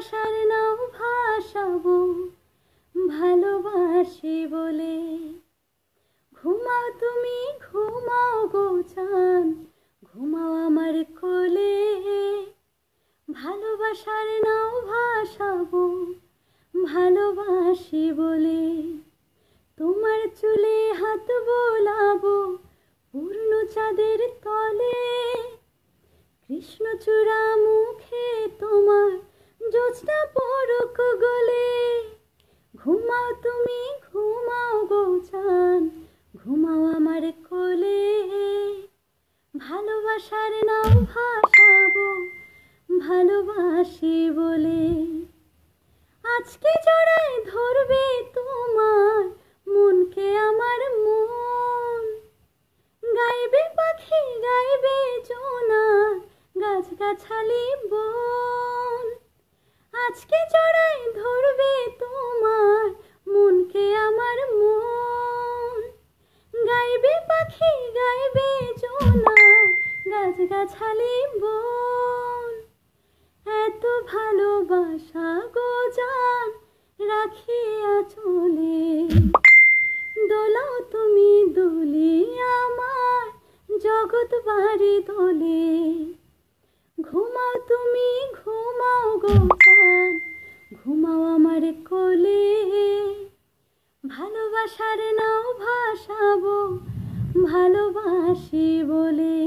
ভালোবাসার নাও ভাসাবো ভালোবাসি বলে। ঘুমাও তুমি ঘুমাও গো চান, ঘুমাও আমার কোলে। ভালোবাসার নাও ভাসাবো ভালোবাসি বলে। তোমার চুলে হাত বোলাবো পূর্ণ চাঁদের তলে। কৃষ্ণচূড়া মুখে তোমার জ্যোৎস্না পরক গলে। ঘুমাও তুমি ঘুমাও গো চান, ঘুমাও আমার কোলে। ভালোবাসার নাও ভাসাবো ভালোবাসি বলে। আজকে জড়ায় ধরবে তোমার মনকে আমার মন। গাইবে পাখি গাইবে জোনা গাছগাছালি বন। আজকে জড়ায় ধরবে তোমার মনকে আমার মন। গাইবে পাখি গাইবে জোনা গাছগাছালি বন। এত ভালোবাসা গো জান রাখিয়া চলে। দোলাও তুমি দোলে আমার জগৎ বাড়ি দোলে। ঘুমাও তুমি ঘুমাও গো চান, ঘুমাও আমার কোলে। ভালোবাসার নাও ভাসাবো ভালোবাসি বলে।